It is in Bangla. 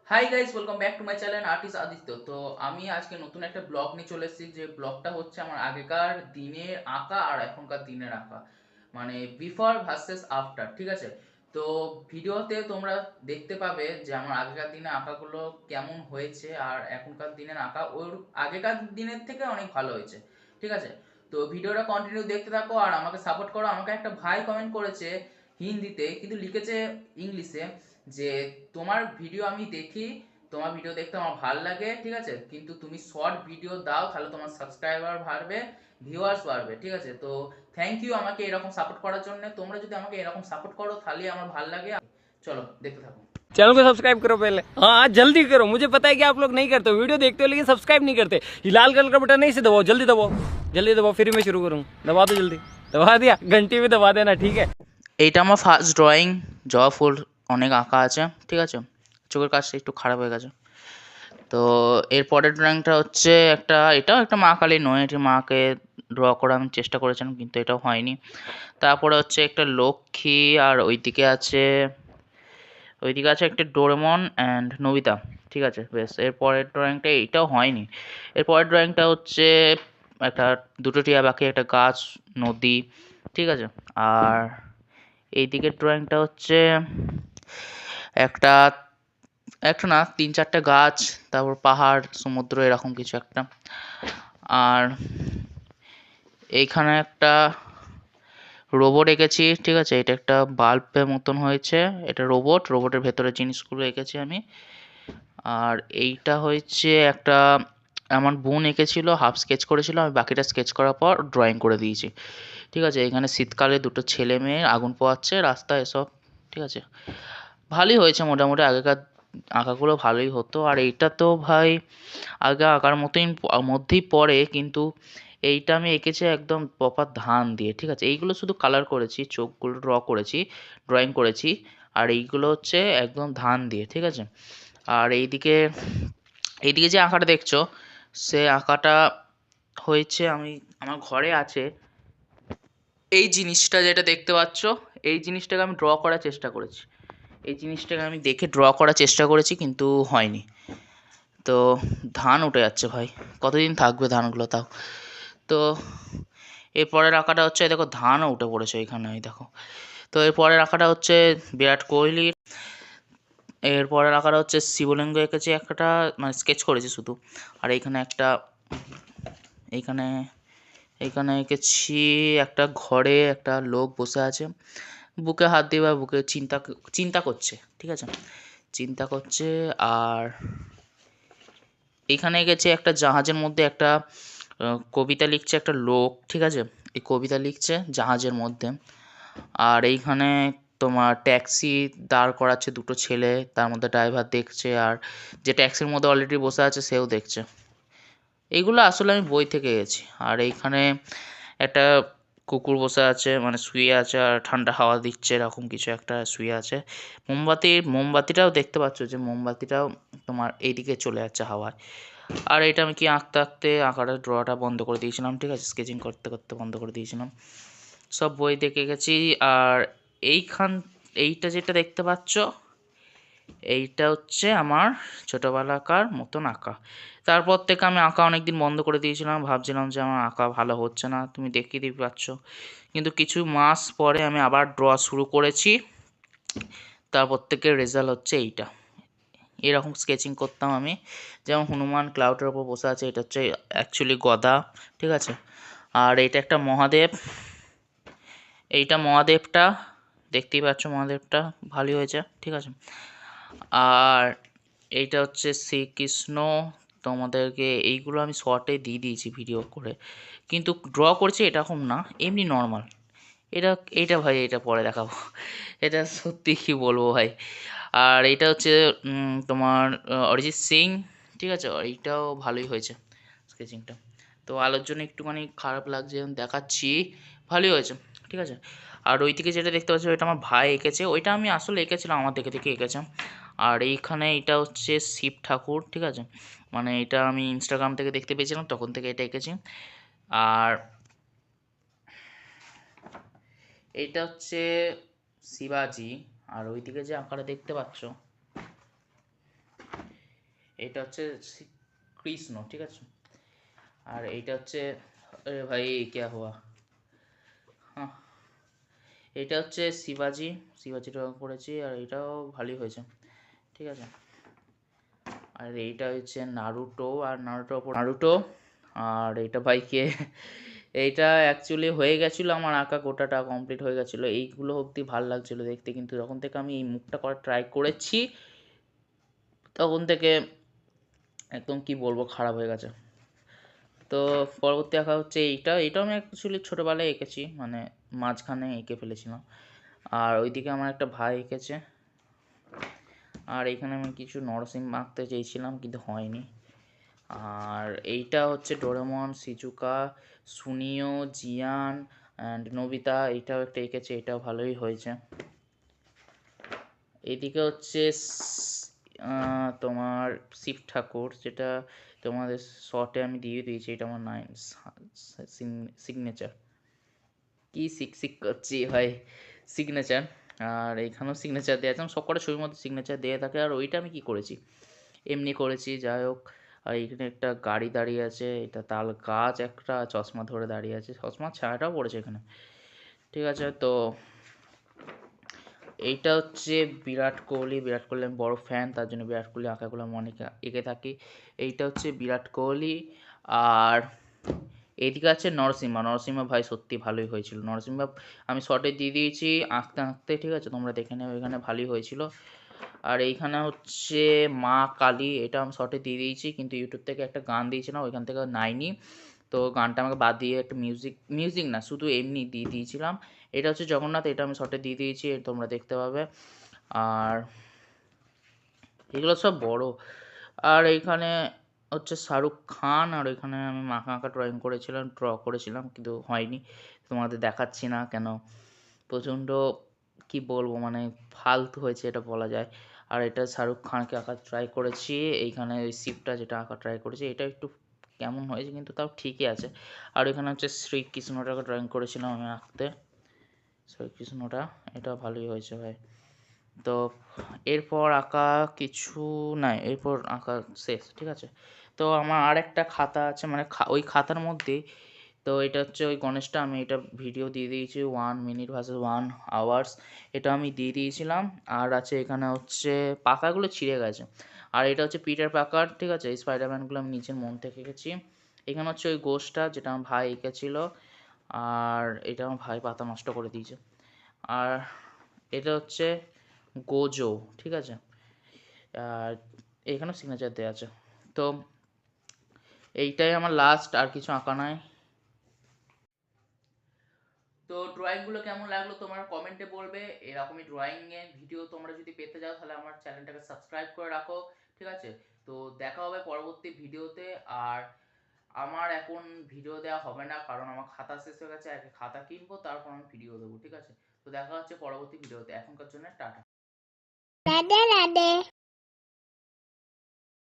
Hi guys, welcome back to my channel artist Aditya. তো আমি আজকে নতুন একটা ব্লগ নিয়ে চলে এসেছি, যে ব্লগটা হচ্ছে আমার আগেকার দিনের আঁকা আর এখনকার দিনের আঁকা, মানে বিফোর ভার্সেস আফটার। ঠিক আছে, তো ভিডিওতে তোমরা দেখতে পাবে যে আমার আগেকার দিনের আঁকাগুলো কেমন হয়েছে আর এখনকার দিনের আঁকা ওর আগেকার দিনের থেকে অনেক ভালো হয়েছে। ঠিক আছে, তো ভিডিওটা কন্টিনিউ দেখতে থাকো আর আমাকে সাপোর্ট করো। আমাকে একটা ভাই কমেন্ট করেছে হিন্দিতে, কিন্তু লিখেছে ইংলিশে যে তোমার ভিডিও আমি দেখি, তোমার ভিডিও দেখতে আমার ভালো লাগে, ঠিক আছে, কিন্তু তুমি শর্ট ভিডিও দাও, তাহলে তোমার সাবস্ক্রাইবার বাড়বে, ভিউয়ার্স বাড়বে। ঠিক আছে, তো থ্যাংক ইউ আমাকে এরকম সাপোর্ট করার জন্য। তোমরা যদি আমাকে এরকম সাপোর্ট করো তাহলে আমার ভালো লাগে। চলো দেখতে থাকো। चैनल को सब्सक्राइब करो पहले। हाँ जल्दी करो, मुझे पता है कि आप लोग नहीं करते हो, वीडियो देखते हो लेकिन सब्सक्राइब नहीं करते। ये लाल कलर का बटन नहीं से दबाओ, जल्दी दबाओ, जल्दी दबाओ, फिर मैं शुरू करूँ। दबा दो जल्दी, दबा दिया, घंटी भी दबा देना, ठीक है। এইটা আমার ফার্স্ট ড্রয়িং। জবা ফুল অনেক আঁকা আছে, ঠিক আছে, চোখের কাজটা একটু খারাপ হয়ে গেছে। তো এর পরের ড্রয়িংটা হচ্ছে একটা, এটাও একটা মা কালী নয়, এটি মাকে ড্র করার আমি চেষ্টা করেছিলাম কিন্তু এটাও হয়নি। তারপরে হচ্ছে একটা লক্ষ্মী, আর ওইদিকে আছে একটা ডোরেমন অ্যান্ড নবিতা। ঠিক আছে, বেশ। এর পরের ড্রয়িংটা এইটাও হয়নি। এর পরের ড্রয়িংটা হচ্ছে একটা দুটো টিয়া পাখি, একটা গাছ, নদী। ঠিক আছে, আর এই দিকের ড্রয়িংটা হচ্ছে একটা একটা না, তিন চারটে গাছ, তারপর পাহাড়, সমুদ্র, এরকম কিছু একটা। আর এইখানে একটা রোবট এঁকেছি। ঠিক আছে, এটা একটা বাল্বের মতন হয়েছে, এটা রোবটের ভেতরে জিনিসগুলো এঁকেছি আমি। আর এইটা হচ্ছে একটা আমার বোন এঁকেছিল, হাফ স্কেচ করেছিল, আমি বাকিটা স্কেচ করার পর ড্রয়িং করে দিয়েছি। ঠিক আছে, এখানে শীতকালে দুটো ছেলে মেয়ে আগুন পোহাচ্ছে রাস্তায়, এসব। ঠিক আছে, ভালোই হয়েছে মোটামুটি। আগেকার আঁকাগুলো ভালোই হতো। আর এইটা তো ভাই আগে আঁকার মধ্যেই পড়ে, কিন্তু এইটা আমি এঁকেছি একদম প্রপার ধান দিয়ে। ঠিক আছে, এইগুলো শুধু কালার করেছি, চোখগুলো ড্রয়িং করেছি। আর এইগুলো হচ্ছে একদম ধান দিয়ে। ঠিক আছে, আর এইদিকে এইদিকে যে আঁকাটা দেখছো, সে আঁকাটা হয়েছে, আমার ঘরে আছে এই জিনিসটা, যেটা দেখতে পাচ্ছ, এই জিনিসটাকে আমি ড্র করার চেষ্টা করেছি। এই জিনিসটাকে আমি দেখে ড্র করার চেষ্টা করেছি কিন্তু হয়নি। তো ধান উঠে যাচ্ছে ভাই, কতদিন থাকবে ধানগুলো তাও। তো এরপরের আঁকাটা হচ্ছে, এই দেখো ধানও উঠে পড়েছে এখানে, এই দেখো। তো এরপরের আঁকাটা হচ্ছে বিরাট কোহলির। এরপরের আঁকাটা হচ্ছে শিবলিঙ্গ এঁকেছি একটা, মানে স্কেচ করেছি শুধু। আর এইখানে এইখানে এঁকেছি একটা ঘরে একটা লোক বসে আছে, বুকে হাত দিয়ে বা বুকে চিন্তা চিন্তা করছে। ঠিক আছে, চিন্তা করছে। আর এখানে গেছে একটা জাহাজের মধ্যে একটা কবিতা লিখছে একটা লোক। ঠিক আছে, এই কবিতা লিখছে জাহাজের মধ্যে। আর এইখানে তোমার ট্যাক্সি দাঁড় করাচ্ছে দুটো ছেলে, তার মধ্যে ড্রাইভার দেখছে, আর যে ট্যাক্সির মধ্যে অলরেডি বসে আছে সেও দেখছে। এইগুলো আসলে আমি বই থেকে গেছি। আর এইখানে একটা কুকুর বসে আছে, মানে শুয়ে আছে, আর ঠান্ডা হাওয়া দিচ্ছে, এরকম কিছু একটা শুয়ে আছে। মোমবাতিটাও দেখতে পাচ্ছ, যে মোমবাতিটাও তোমার এইদিকে চলে যাচ্ছে হাওয়ায়। আর এটা আমি কি আঁকতে আঁকতে আঁকাটা ড্রটা বন্ধ করে দিয়েছিলাম। ঠিক আছে, স্কেচিং করতে করতে বন্ধ করে দিয়েছিলাম। সব বই দেখে গেছি। আর এইখান এইটা যেটা দেখতে পাচ্ছ, এইটা হচ্ছে আমার ছোটোবেলাকার মতন আঁকা। তারপর থেকে আমি আঁকা অনেক দিন বন্ধ করে দিয়েছিলাম, ভাবছিলাম যে আমার আঁকা ভালো হচ্ছে না, তুমি দেখতেই পাচ্ছ। কিন্তু কিছু মাস পরে আমি আবার ড্র শুরু করেছি, তারপর থেকে রেজাল্ট হচ্ছে এইটা। এরকম স্কেচিং করতাম আমি, যেমন হনুমান ক্লাউডের ওপর বসে আছে, এটা হচ্ছে অ্যাকচুয়ালি গদা। ঠিক আছে, আর এটা একটা মহাদেব, এইটা মহাদেবটা দেখতেই পাচ্ছ, মহাদেবটা ভালোই হয়েছে। ঠিক আছে, আর এইটা হচ্ছে শ্রীকৃষ্ণ। তোমাদেরকে এইগুলো আমি শর্টে দিয়ে দিয়েছি ভিডিও করে, কিন্তু ড্র করছি এরকম না, এমনি নর্মাল। এটা এইটা ভাই, এটা পরে দেখাবো। এটা সত্যি কি বলবো ভাই। আর এইটা হচ্ছে তোমার অরিজিৎ সিং। ঠিক আছে, এইটাও ভালোই হয়েছে স্কেচিংটা। তো আলোর জন্য একটুখানি খারাপ লাগছে, দেখাচ্ছি, ভালোই হয়েছে। ঠিক আছে, আর ওই দিকে যেটা দেখতে পাচ্ছি, ওইটা আমার ভাই এঁকেছে, ওইটা আমি আসলে এঁকেছিলাম, আমার দেখে দেখে এঁকেছে। আর এইখানে এটা হচ্ছে শিব ঠাকুর। ঠিক আছে, মানে এটা আমি ইনস্টাগ্রাম থেকে দেখতে পেয়েছিলাম, তখন থেকে এটা এঁকেছি। আর এইটা হচ্ছে শিবাজি। আর ওইদিকে যে আঁকাটা দেখতে পাচ্ছ, এটা হচ্ছে কৃষ্ণ, ঠিক আছে। আর এইটা হচ্ছে, আরে ভাই ক্যা হুয়া, হ্যাঁ, এটা হচ্ছে শিবাজি, শিবাজিটা করেছি, আর এটাও ভালোই হয়েছে, ঠিক আছে। আর এইটা হচ্ছে নারুটো, আর নারুটো। আর এটা ভাইকে এইটা অ্যাকচুয়ালি হয়ে গেছিলো, আমার আঁকা গোটাটা কমপ্লিট হয়ে গেছিলো, এইগুলো অবধি ভাল লাগছিলো দেখতে, কিন্তু যখন থেকে আমি এই মুখটা করা ট্রাই করেছি তখন থেকে একদম কি বলবো, খারাপ হয়ে গেছে। তো পরবর্তী আঁকা হচ্ছে এটাও আমি অ্যাকচুয়ালি ছোটোবেলায় এঁকেছি, মানে মাঝখানে এঁকে ফেলেছিলাম। আর ওইদিকে আমার একটা ভাই এঁকেছে। আর এখানে আমি কিছু নরসিংহ আঁকতে চেয়েছিলাম কিন্তু হয়নি। আর এইটা হচ্ছে ডোরেমন, সিজুকা, সুনিও, জিয়ান অ্যান্ড নোবিতা, এইটাও একটা এঁকেছে, এটাও ভালোই হয়েছে। এইদিকে হচ্ছে তোমার শিব ঠাকুর, যেটা তোমাদের শর্টে আমি দিয়ে দিয়েছি, এটা আমার সিগনেচার, কি শিক করছি ভাই, সিগনেচার। আর এইখানেও সিগনেচার দেওয়া আছে, আমার সবকটা ছবির মধ্যে সিগনেচার দেওয়া থাকে। আর ওইটা আমি কি করেছি, এমনি করেছি, যাই হোক। আর এখানে একটা গাড়ি দাঁড়িয়ে আছে, এটা তাল গাছ, একটা চশমা ধরে দাঁড়িয়ে আছে, চশমা ছায়াটাও পড়েছে এখানে, ঠিক আছে। তো এইটা হচ্ছে বিরাট কোহলি, বিরাট কোহলি আমি বড় ফ্যান, তার জন্য বিরাট কোহলি আঁকাগুলো আমি অনেক এঁকে থাকি। এইটা হচ্ছে বিরাট কোহলি। আর এদিকে আছে নরসিংহা, নরসিংহা ভাই সত্যি ভালোই হয়েছিল, নরসিংহা আমি শর্টে দিয়ে দিয়েছি আঁকতে আঁকতে, ঠিক আছে, তোমরা দেখে নেবে, এখানে ভালোই হয়েছিল। আর এইখানে হচ্ছে মা কালী, এটা আমি শর্টে দিয়ে দিয়েছি, কিন্তু ইউটিউব থেকে একটা গান দিয়েছিলাম, ওইখান থেকে নাইনি, তো গানটা আমাকে বাদ দিয়ে একটা মিউজিক না, শুধু এমনি দিয়ে দিয়েছিলাম। এটা হচ্ছে জগন্নাথ, এটা আমি শর্টে দিয়ে দিয়েছি, তোমরা দেখতে পাবে। আর এগুলো সব বড়। আর এইখানে হচ্ছে শাহরুখ খান, আর এখানে আমি মাখা আঁকা ড্র করেছিলাম কিন্তু হয়নি, তোমাদের দেখাচ্ছি না কেন, প্রচণ্ড কি বলবো, মানে ফালতু হয়েছে এটা বলা যায়। আর এটা শাহরুখ খানকে আঁকা ট্রাই করেছি, এইখানে ওই শিবটা যেটা আঁকা ট্রাই করেছি, এটা একটু কেমন হয়েছে কিন্তু তাও ঠিকই আছে। আর এখানে হচ্ছে শ্রীকৃষ্ণটাকে ড্রয়িং করেছিলাম আমি আঁকতে, শ্রীকৃষ্ণটা, এটা ভালোই হয়েছে ভাই। তো এরপর আঁকা কিছু নাই, এরপর আঁকা শেষ, ঠিক আছে। তো আমার আর একটা খাতা আছে, মানে ওই খাতার মধ্যে, তো এটা হচ্ছে ওই গণেশটা, আমি এটা ভিডিও দিয়ে দিয়েছি 1 মিনিট ভার্সেস 1 আওয়ার্স, এটা আমি দিয়ে দিয়েছিলাম। আর আছে এখানে হচ্ছে পাকাগুলো ছিঁড়ে গেছে। আর এটা হচ্ছে পিটার পাকার, ঠিক আছে, এই স্পাইডারম্যানগুলো আমি নিজের মন থেকে এঁকেছি। এখানে হচ্ছে ওই গোষ্ঠটা যেটা আমার ভাই এঁকেছিল, আর এটা আমার ভাই পাতা নষ্ট করে দিয়েছে। আর এটা হচ্ছে গোজো, ঠিক আছে। আর এখানেও সিগনেচার দেওয়া আছে। তো এইটাই আমার লাস্ট, আর কিছু আঁকা নাই। তো ড্রয়িংগুলো কেমন লাগলো তোমরা কমেন্টে বলবে। এরকমই ড্রয়িংয়ের ভিডিও তোমরা যদি পেতে যাও তাহলে আমার চ্যানেলটাকে সাবস্ক্রাইব করে রাখো, ঠিক আছে। তো দেখা হবে পরবর্তী ভিডিওতে। আর আমার এখন ভিডিও দেওয়া হবে না, কারণ আমার খাতা শেষ হয়ে গেছে, আগে খাতা কিনবো তারপর আমি ভিডিও দেবো, ঠিক আছে। তো দেখা হচ্ছে পরবর্তী ভিডিওতে, এখনকার জন্য টাটা। রাধে রাধে।